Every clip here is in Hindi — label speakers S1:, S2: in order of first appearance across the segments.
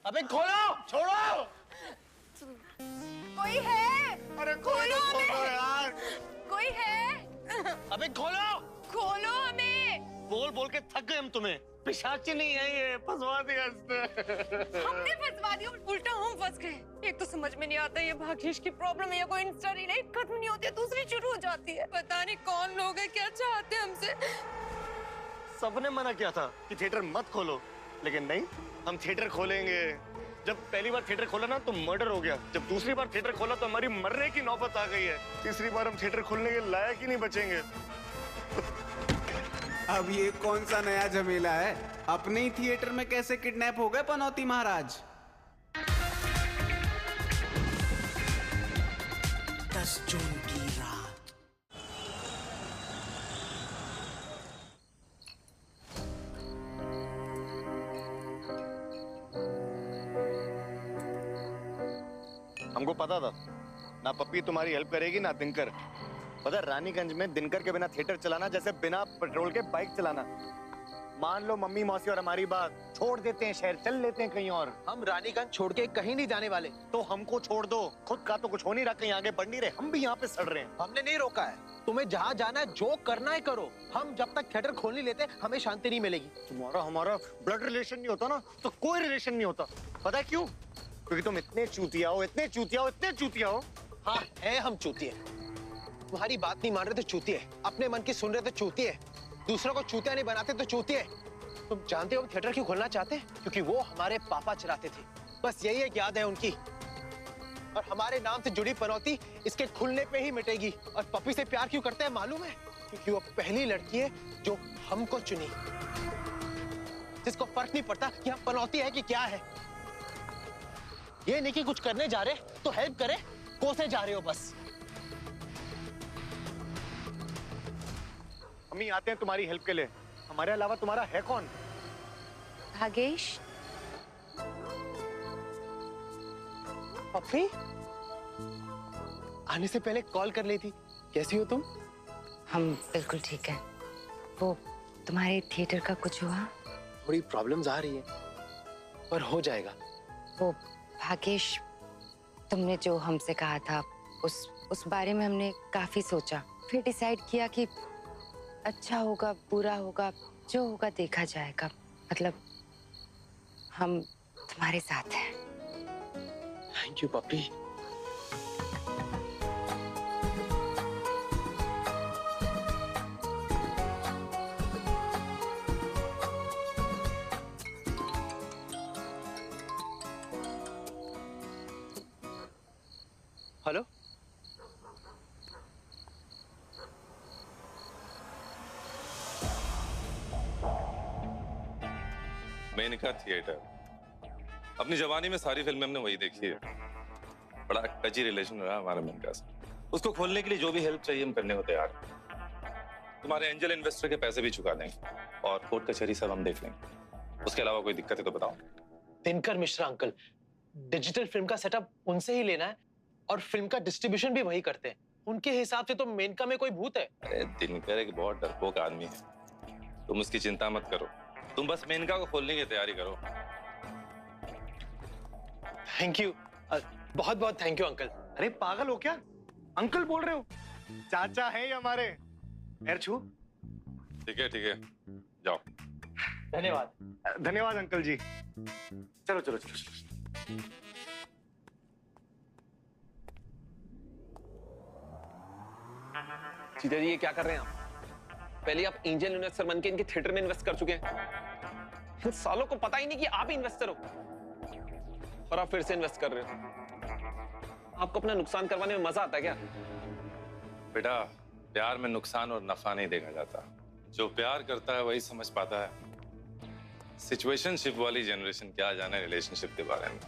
S1: अबे खोलो, छोड़ो।
S2: कोई है?
S1: अरे खोलो यार।
S2: कोई है?
S1: अबे खोलो।
S2: खोलो हमें।
S1: बोल बोल के थक गए हम तुम्हें। पिशाची नहीं है ये, फंसवा दिया इसने।
S2: हमने फंसवा दिया, उल्टा हम फंस गए। एक तो समझ में नहीं आता ये भाग्येश की प्रॉब्लम है या कोई इंस्टा रील है, खत्म नहीं होती है दूसरी शुरू हो जाती है। पता नहीं कौन लोग हैं, क्या चाहते हैं हमसे।
S1: सबने मना किया था कि थिएटर मत खोलो, लेकिन नहीं, हम थिएटर खोलेंगे। जब पहली बार थिएटर खोला ना तो मर्डर हो गया, जब दूसरी बार थिएटर खोला तो हमारी मरने की नौबत आ गई है, तीसरी बार हम थिएटर खोलने के लायक ही नहीं बचेंगे।
S3: अब ये कौन सा नया झमेला है? अपने ही थिएटर में कैसे किडनैप हो गए पनौती महाराज? 10 जून की रात।
S1: हमको पता था ना पप्पी तुम्हारी हेल्प करेगी ना दिनकर। पता रानीगंज में दिनकर के बिना थिएटर चलाना जैसे बिना पेट्रोल के बाइक चलाना। मान लो मम्मी मौसी और हमारी बात, छोड़ देते हैं शहर, चल लेते हैं कहीं और।
S4: हम रानीगंज छोड़ के कहीं नहीं जाने वाले।
S1: तो हमको छोड़ दो, खुद का तो कुछ हो नहीं रहा, कहीं आगे बढ़ नहीं रहे, हम भी यहाँ पे सड़ रहे हैं।
S4: हमने नहीं रोका है, तुम्हें जहाँ जाना है जो करना है करो। हम जब तक थिएटर खोल नहीं लेते हमें शांति नहीं मिलेगी।
S1: तुम्हारा हमारा ब्लड रिलेशन नहीं होता ना तो कोई रिलेशन नहीं होता। पता है क्यों? क्योंकि तुम इतने चूतिया हो, इतने चूतिया हो, इतने चूतिया हो।
S4: हाँ है, हम चूतिए। तुम्हारी बात नहीं मान रहे तो चूतिए, अपने मन की सुन रहे तो चूतिए, दूसरों को चूतिया नहीं बनाते तो चूतिए। तुम जानते हो हम थिएटर क्यों खोलना चाहते हैं? क्योंकि वो हमारे पापा चलाते थे, बस यही एक याद है उनकी। और हमारे नाम से जुड़ी पनौती इसके खुलने पे ही मिटेगी। और पप्पी से प्यार क्यों करते हैं मालूम है? क्योंकि वो पहली लड़की है जो हमको चुनी, जिसको फर्क नहीं पड़ता कि हम पनौती है कि क्या है। ये नहीं कि कुछ करने जा रहे तो हेल्प करे, कोसे जा रहे हो बस।
S1: हम आते हैं तुम्हारी हेल्प के लिए, हमारे अलावा तुम्हारा है कौन?
S2: भाग्येश,
S4: पप्पी आने से पहले कॉल कर ली थी। कैसी हो तुम?
S5: हम बिल्कुल ठीक है। वो तुम्हारे थिएटर का कुछ हुआ?
S4: थोड़ी प्रॉब्लम्स आ रही है पर हो जाएगा।
S5: वो भाग्येश, तुमने जो हमसे कहा था उस बारे में हमने काफी सोचा, फिर डिसाइड किया कि अच्छा होगा बुरा होगा जो होगा देखा जाएगा। मतलब हम तुम्हारे साथ हैं।
S4: थैंक यू पप्पी। Hello,
S6: Menaka theatre. अपनी जवानी में सारी फिल्में हमने वही देखी है। बड़ा टची रिलेशन रहा हमारा मेनका से। उसको खोलने के लिए जो भी हेल्प चाहिए हम करने को तैयार हैं। तुम्हारे एंजल इन्वेस्टर के पैसे भी चुका देंगे और कोर्ट कचहरी सब हम देख लेंगे। उसके अलावा कोई दिक्कत है तो बताओ।
S4: Dinkar Mishra uncle, digital film का सेटअप उनसे ही लेना है और फिल्म का डिस्ट्रीब्यूशन भी वही करते हैं। उनके हिसाब से तो मेनका में कोई भूत है।
S6: अरे दिनकर एक बहुत डरपोक आदमी है, तुम उसकी चिंता मत करो। तुम बस मेनका को खोलने की तैयारी करो।
S4: थैंक यू, बहुत बहुत थैंक यू अंकल।
S1: अरे पागल हो क्या? अंकल बोल रहे हो? चाचा है ये हमारे। पैर छू।
S6: ठीक है, जाओ।
S4: धन्यवाद।
S1: धन्यवाद अंकल जी। चलो चलो चलो चलो।
S7: सीता जी ये क्या कर रहे हैं आप? पहले आप एंजल इन्वेस्टर बन के इनके थिएटर में इन्वेस्ट कर चुके हैं। इन सालों को पता ही नहीं कि आप ही इन्वेस्टर हो और आप फिर से इन्वेस्ट कर रहे हो। आपको अपना नुकसान करवाने में मजा आता है क्या?
S6: बेटा, प्यार में नुकसान और नफा नहीं देखा जाता। जो प्यार करता है वही समझ पाता है। सिचुएशनशिप वाली जनरेशन क्या जाने रिलेशनशिप के बारे में।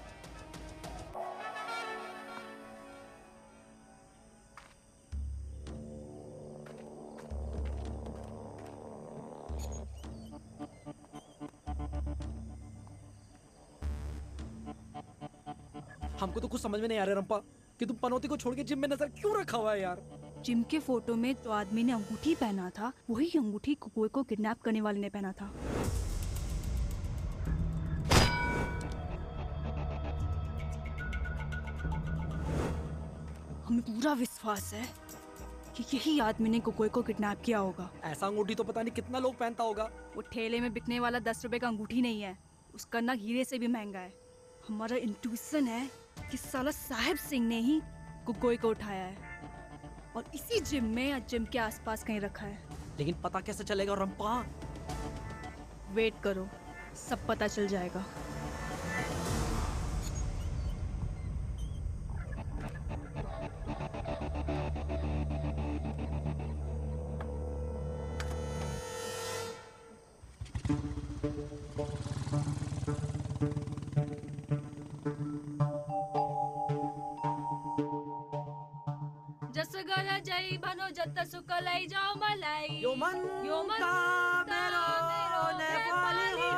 S8: हमको तो कुछ समझ में नहीं आ रहा रंपा कि तुम पनौती को छोड़ के जिम में नजर क्यों रखा हुआ है यार?
S9: जिम के फोटो में तो आदमी ने अंगूठी पहना था, वही अंगूठी कुकुए को किडनैप करने वाले ने पहना था। हमें पूरा विश्वास है कि यही आदमी ने कुकोई को किडनैप किया होगा।
S8: ऐसा अंगूठी तो पता नहीं कितना लोग पहनता होगा।
S9: वो ठेले में बिकने वाला 10 रुपए का अंगूठी नहीं है, उसका नग हीरे से भी महंगा है। हमारा इंट्यूशन है कि साला साहिब सिंह ने ही कुकोई को उठाया है और इसी जिम में या जिम के आसपास कहीं रखा है।
S8: लेकिन पता कैसे चलेगा रंपा?
S9: वेट करो, सब पता चल जाएगा।
S10: जसगला जय बनो जत्त सुकलाई जाओ मलाई
S8: यो मन मेरो नेपाली हो।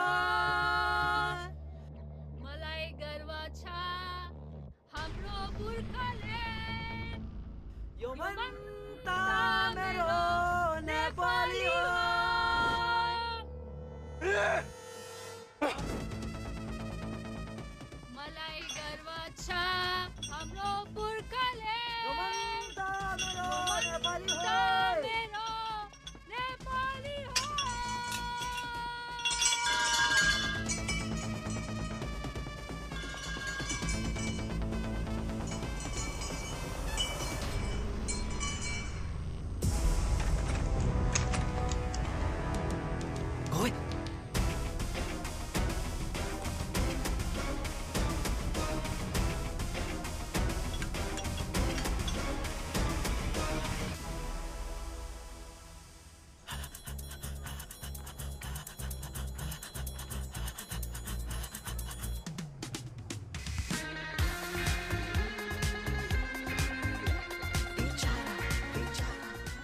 S10: मलाई गर्व छ हाम्रो पुर्खाले।
S8: यो मन मेरो नेपाली हो।
S10: मलाई गर्व छ हाम्रो पुर्खाले।
S8: नेपाली हो।
S10: मेरो नेपाली हो।
S8: ओए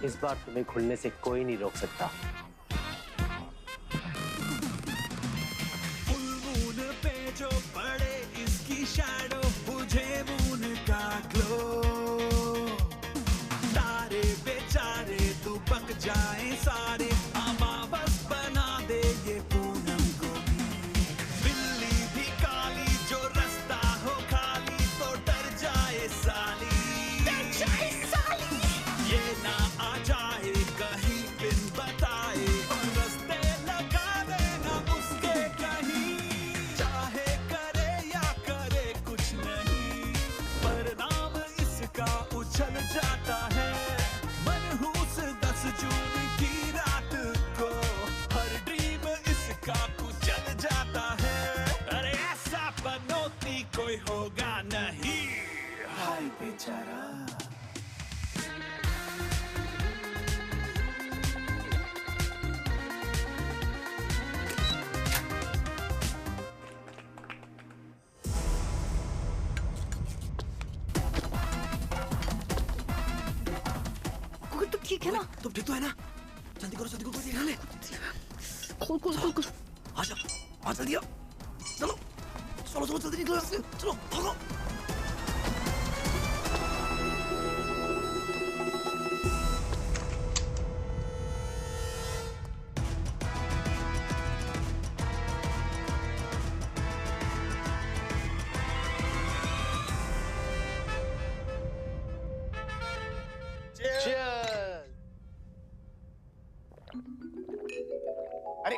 S4: इस बार तुम्हें खुलने से कोई नहीं रोक सकता।
S3: फुल मून पे जो पड़े इसकी शैडो बुझे मून का ग्लो। तारे बेचारे तू पक जाए सारे अमावस बना दे ये पूनम को भी। बिल्ली भी काली जो रास्ता हो खाली तो डर जाए साली। ये ना आ जाए कहीं बिन बताए और रास्ते लगा देना उसके कहीं। चाहे करे या करे कुछ नहीं, परिणाम इसका उछल जाता है। मनहूस 10 जून की रात को हर ड्रीम इसका कुचल जाता है। अरे ऐसा पनौती कोई होगा नहीं। हाय बेचारा।
S9: तो ठीक है ना?
S8: तुम ठीक तो है ना? जल्दी करो देखा ले।
S9: खोल।
S8: आ जल्दी आ। चलो जल्दी निकलो यहाँ से। चलो भागो।
S1: अरे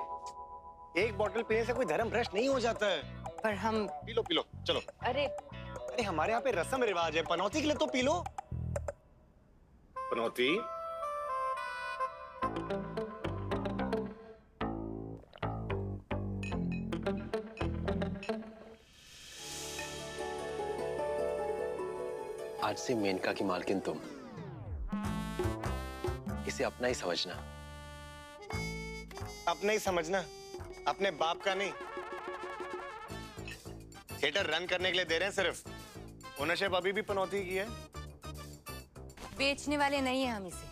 S1: एक बोतल पीने से कोई धर्म भ्रष्ट नहीं हो जाता है।
S5: पर हम
S1: पी लो चलो।
S5: अरे
S1: अरे हमारे यहाँ पे रस्म रिवाज है, पनौती के लिए तो पी लो। पनौती
S4: आज से मेनका की मालकिन तुम। इसे अपना ही समझना।
S1: अपना ही समझना, अपने बाप का नहीं। थिएटर रन करने के लिए दे रहे हैं सिर्फ। ओनरशिप अभी भी पनौती की है।
S5: बेचने वाले नहीं है हम इसे,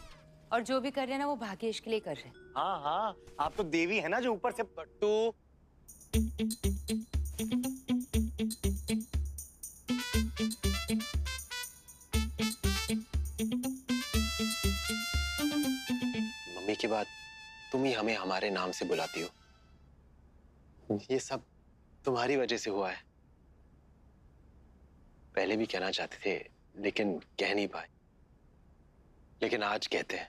S5: और जो भी कर रहे हैं ना वो भाग्येश के लिए कर रहे हैं।
S1: हाँ आप तो देवी है ना जो ऊपर से पट्टू।
S4: मम्मी की बात तुम ही हमें हमारे नाम से बुलाती हो। ये सब तुम्हारी वजह से हुआ है। पहले भी कहना चाहते थे लेकिन कह नहीं पाए। लेकिन आज कहते हैं।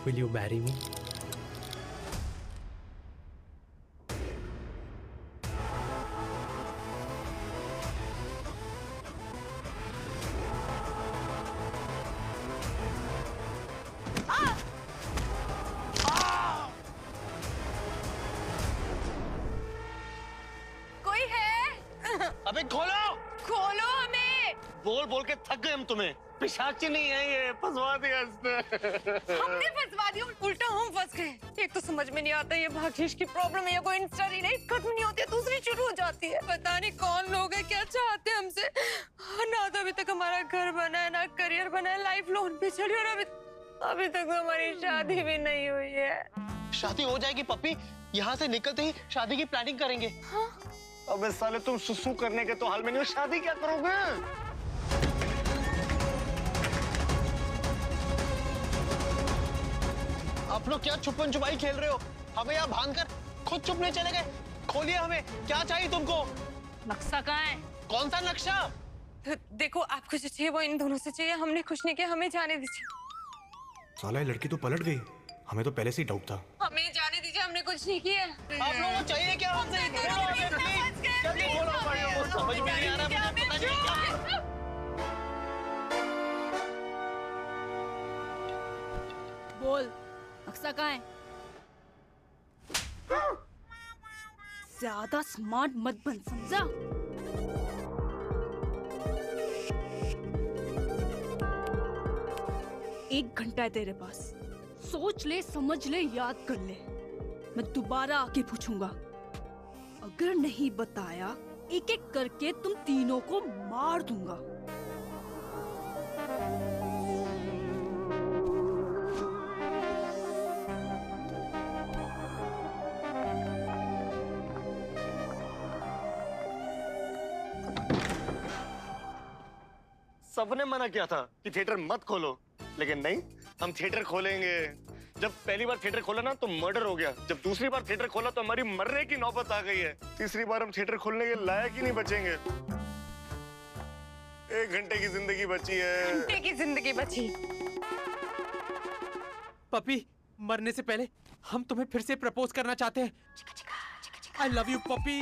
S8: Will you marry me?
S2: कोई है?
S4: अबे खोलो!
S2: खोलो हमें!
S1: बोल बोल के थक गए हम तुम्हें। पिशाची नहीं है ये, फंसवा दिया इसने।
S2: हमने फंसवा दिया, उल्टा हम फंस गए। एक तो समझ में नहीं आता ये भाग्येश की प्रॉब्लम है या कोई इंस्टा रील है, खत्म नहीं होती है दूसरी शुरू हो जाती है। पता नहीं कौन लोग हैं, क्या चाहते हैं हमसे। ना तो अभी तक हमारा घर बना है, ना करियर बना है, लाइफ लोन पे चली और अभी तक तो हमारी शादी भी नहीं हुई है।
S4: शादी हो जाएगी पप्पी, यहाँ से निकलते ही शादी की प्लानिंग करेंगे।
S2: हाँ?
S1: अबे साले तुम सुसु करने के तो हाल में नहीं हो, शादी क्या करोगे?
S4: आप लोग क्या छुपन छुपाई खेल रहे हो? हमें यहाँ भांग कर खुद छुपने चले गए। खोलिए, हमें क्या चाहिए तुमको?
S10: नक्शा कहाँ है?
S4: कौन सा नक्शा?
S2: तो देखो आपको जो चाहिए वो इन दोनों से चाहिए, हमने कुछ नहीं किया, हमें जाने दीजिए।
S11: साला ये लड़की तो पलट गई, हमें तो पहले से ही डाउट था।
S2: हमें जाने दीजिए, हमने कुछ नहीं किया।
S4: आप लोगों को चाहिए क्या हमसे? बोलो हमें प्लीज, जल्दी बोलो हमारे को, समझ में नहीं आ रहा, मुझे पता नहीं क्या।
S9: बोल, नक्शा कहाँ है? ज्यादा स्मार्ट मत बन, समझा? एक घंटा है तेरे पास, सोच ले, समझ ले, याद कर ले। मैं दोबारा आके पूछूंगा, अगर नहीं बताया एक एक करके तुम तीनों को मार दूंगा।
S1: सबने मना किया था कि थिएटर मत खोलो, लेकिन नहीं, हम थिएटर खोलेंगे। जब पहली बार थिएटर खोला ना तो मर्डर हो गया, जब दूसरी बार थिएटर खोला तो हमारी मरने की नौबत आ गई है, तीसरी बार हम थिएटर खोलने के लायक ही नहीं बचेंगे। 1 घंटे की जिंदगी बची है।
S2: घंटे की जिंदगी बची।
S12: पपी, मरने से पहले हम तुम्हें फिर से प्रपोज करना चाहते हैं। I love you puppy.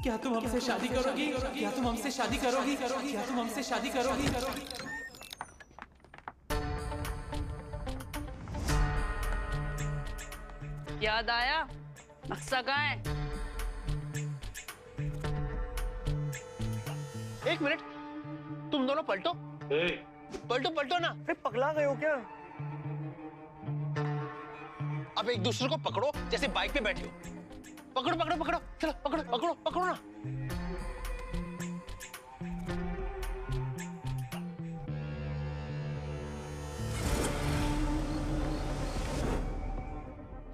S12: क्या तुम हमसे शादी करोगी? क्या तुम हमसे शादी करोगी? क्या तुम हमसे शादी करोगी?
S10: याद आया? नक्शा कहाँ है?
S4: 1 मिनट, तुम दोनों पलटो। पलटो पलटो ना।
S1: अरे पगला गए हो क्या?
S4: अब एक दूसरे को पकड़ो जैसे बाइक पे बैठे हो। पकड़ो पकड़ो पकड़ो, चलो पकड़ो पकड़ो पकड़ो ना।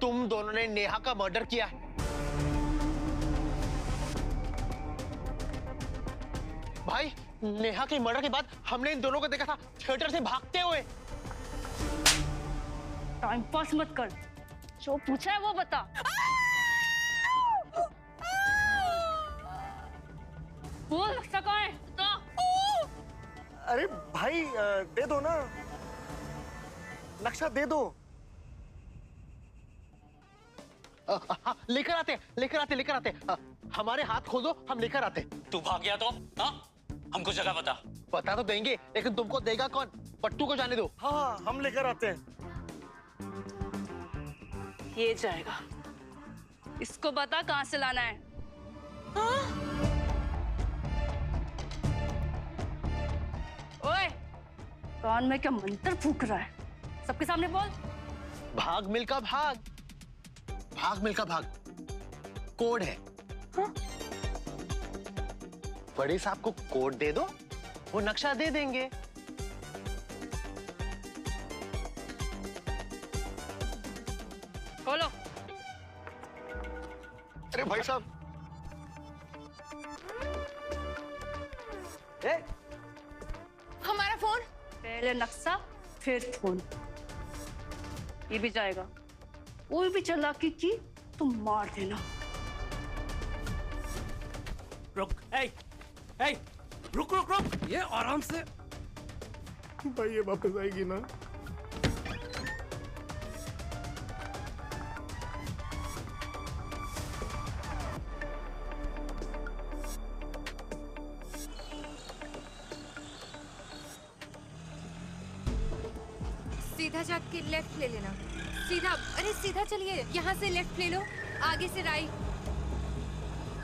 S4: तुम दोनों ने नेहा का मर्डर किया है। भाई, नेहा के मर्डर के बाद हमने इन दोनों को देखा था थिएटर से भागते हुए।
S10: टाइम पास मत कर, जो पूछा है वो बता। बोल, नक्शा कहाँ है? बता।
S1: अरे भाई दे दो ना, नक्शा दे दो।
S4: लेकर आते लेकर आते। हमारे हाथ खोल दो, हम लेकर आते।
S13: तू भाग गया तो हमको जगह बता।
S4: बता तो देंगे, लेकिन तुमको देगा कौन? पट्टू को जाने दो।
S1: हाँ, हम लेकर आते हैं।
S10: ये जाएगा, इसको बता कहाँ से लाना है। ओए, कान में क्या मंत्र फूक रहा है? सबके सामने बोल।
S4: भाग मिल्खा भाग, भाग मिल्खा भाग, कोड है।
S10: हाँ?
S4: बड़े साहब को कोड दे दो, वो नक्शा दे देंगे।
S10: खोलो।
S1: अरे भाई साहब,
S2: हमारा फोन।
S10: पहले नक्शा फिर फोन, ये भी जाएगा। कोई भी चालाकी की तो मार देना।
S8: रुक, रुक रुक रुक, ये आराम से।
S11: भाई ये वापस आएगी ना?
S2: सीधा जाके लेफ्ट ले लेना। सीधा, अरे सीधा चलिए, यहाँ से लेफ्ट ले लो, आगे से राइट।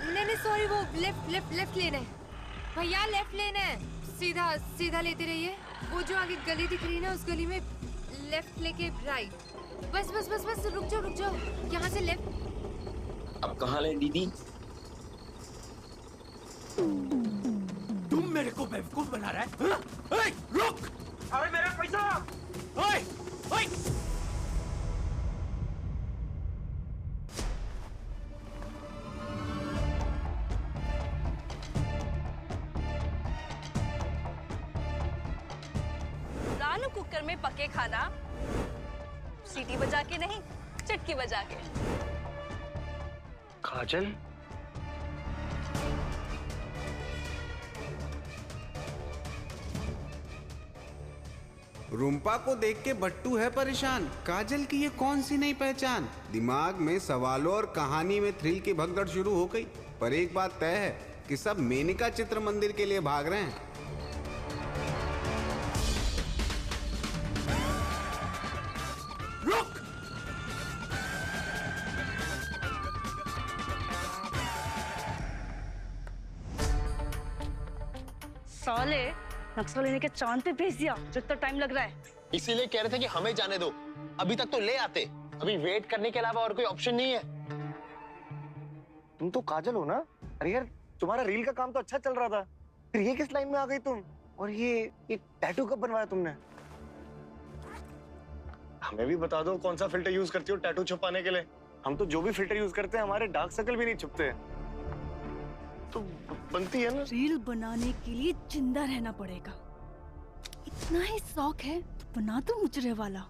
S2: नहीं सॉरी, वो लेफ्ट लेफ्ट लेफ्ट लेना है भैया, लेफ्ट लेना है। सीधा सीधा लेते रहिए, वो जो आगे गली दिख रही है ना, उस गली में लेफ्ट लेके राइट। बस बस बस बस, रुक जाओ, यहाँ से लेफ्ट।
S13: अब कहाँ ले दीदी?
S8: तुम मेरे को बेवकूफ बना रहा है? रुक!
S12: अरे मेरा पैसा!
S8: ओए!
S10: लालू कुकर में पके खाना, सीटी बजा के नहीं, चटकी बजा के।
S1: काजल,
S14: रुम्पा को देख के बट्टू है परेशान। काजल की ये कौन सी नई पहचान। दिमाग में सवालों और कहानी में थ्रिल की भगदड़ शुरू हो गई। पर एक बात तय है कि सब मेनका चित्र मंदिर के लिए भाग रहे हैं।
S8: रुक!
S10: साले नक्शा लेने के चांद पे भेज दिया, जितना टाइम लग रहा है।
S4: इसीलिए कह रहे थे कि हमें जाने दो, अभी तक तो ले आते। अभी वेट करने के अलावा और कोई ऑप्शन नहीं है।
S1: तुम तो काजल हो ना? अरे यार, तुम्हारा रील का काम तो अच्छा चल रहा था, फिर ये किस लाइन में आ गई तुम? और ये टैटू कब बनवाया तुमने? हमें भी बता दो कौन सा फिल्टर यूज करती हो टैटू छुपाने के लिए। हम तो जो भी फिल्टर यूज करते हैं, हमारे डार्क सर्कल भी नहीं छुपते। तो बनती है ना।
S9: रील बनाने के लिए जिंदा रहना पड़ेगा। इतना ही शौक है तो बना दो मुजरे वाला।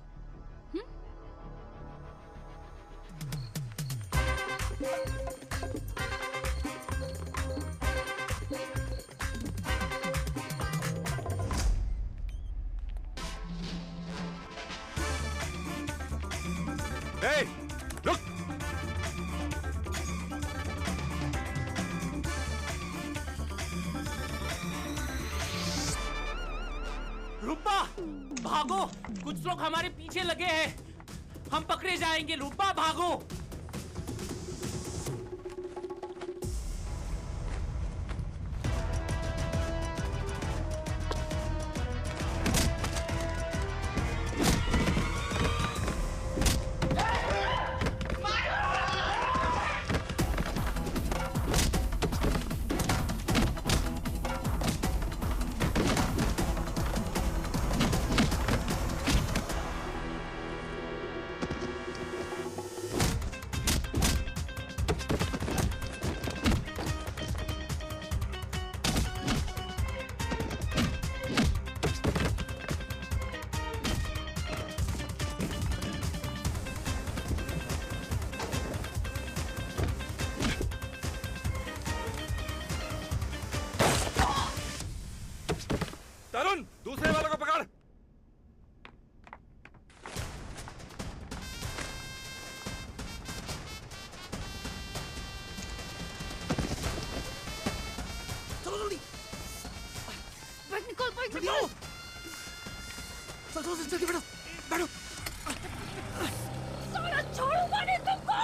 S11: Hey, look!
S12: रूपा, भागो! कुछ लोग हमारे पीछे लगे हैं। हम पकड़े जाएंगे। रूपा, भागो!
S6: तरुण, दूसरे वालों को पकड़।
S8: चलो जल्दी।
S9: बैठ निकल, बैठ
S8: जल्दी आओ। चलो जल्दी बैठो, बैठो।
S9: साला छोड़ूंगा नहीं तुमको।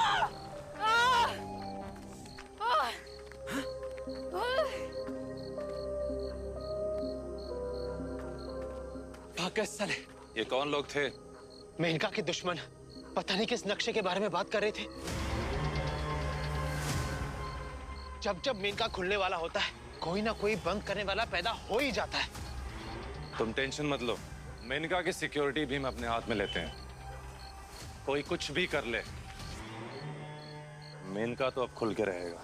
S4: साले,
S6: ये कौन लोग थे?
S4: मेनका के दुश्मन। पता नहीं किस नक्शे के बारे में बात कर रहे थे। जब जब मेनका खुलने वाला होता है, कोई ना कोई बंद करने वाला पैदा हो ही जाता है।
S6: तुम टेंशन मत लो, मेनका की सिक्योरिटी भी हम अपने हाथ में लेते हैं। कोई कुछ भी कर ले, मेनका तो अब खुल के रहेगा।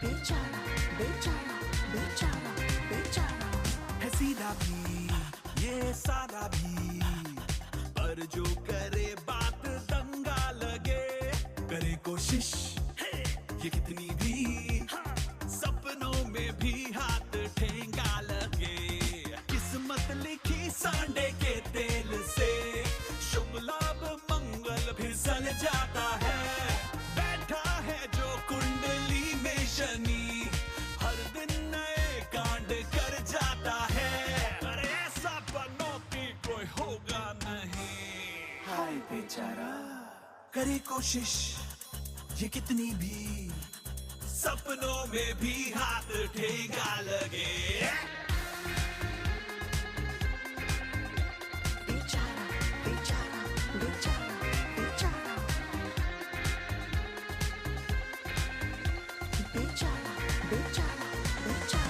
S3: बेचारा बेचारा बेचारा बेचारा है सीधा भी ये सादा भी, पर जो करे बात दंगा लगे, करे कोशिश ये कितनी भी, सपनों में भी हाथ ठेंगा लगे। किस्मत लिखी सांडे के तेल से, शुभ लाभ मंगल फिसल जाता है। बैठा है जो कुंडली में शनि, हर दिन नए कांड कर जाता है। अरे ऐसा बनो कि कोई होगा नहीं। हाय बेचारा करे कोशिश ये कितनी भी, सपनों में भी हाथ ठेंगा लगे। बेचारा बेचारा बेचारा बेचारा बेचारा बेचारा बेचारा।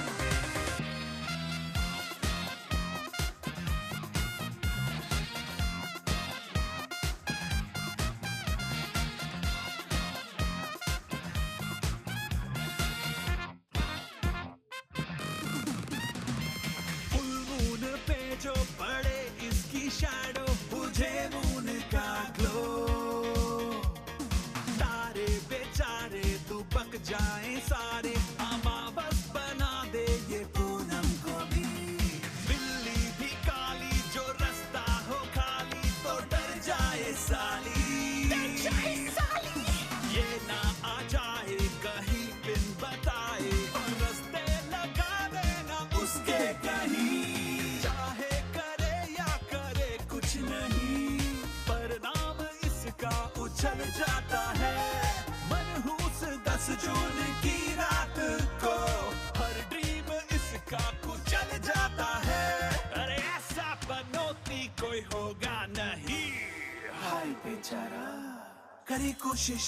S3: जो पड़े इसकी शैडो, बुझे मून का ग्लो, तारे बेचारे दुबक जाए सारे, अमावस बना दे ये पूनम को भी। बिल्ली भी काली जो रास्ता हो खाली, तो डर जाए साली, ये ना आ जाए कहीं बिन बताए, और रास्ते लगा देना उसके कहीं। चल जाता है मनहूस 10 जून की रात को, हर ड्रीम इसका कुचल जाता है। अरे ऐसा बनोती कोई होगा नहीं। हाय बेचारा करे कोशिश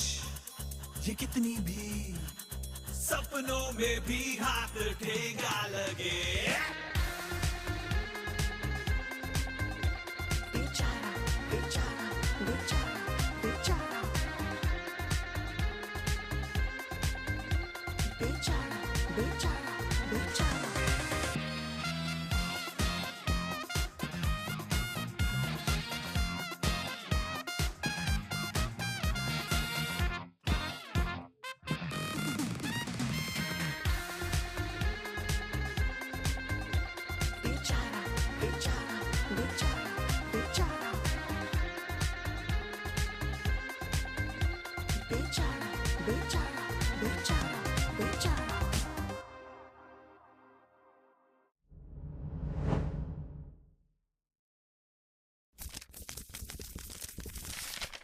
S3: ये कितनी भी, सपनों में भी हाथ ठेंगा लगे। बेचारा बेचारा बेचारा बेचारा बेचारा बेचारा बेचारा। बेचारा बेचारा बेचारा बेचारा बेचारा बेचारा बेचारा बेचारा।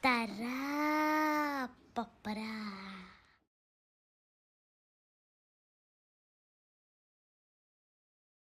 S15: Tara, papara.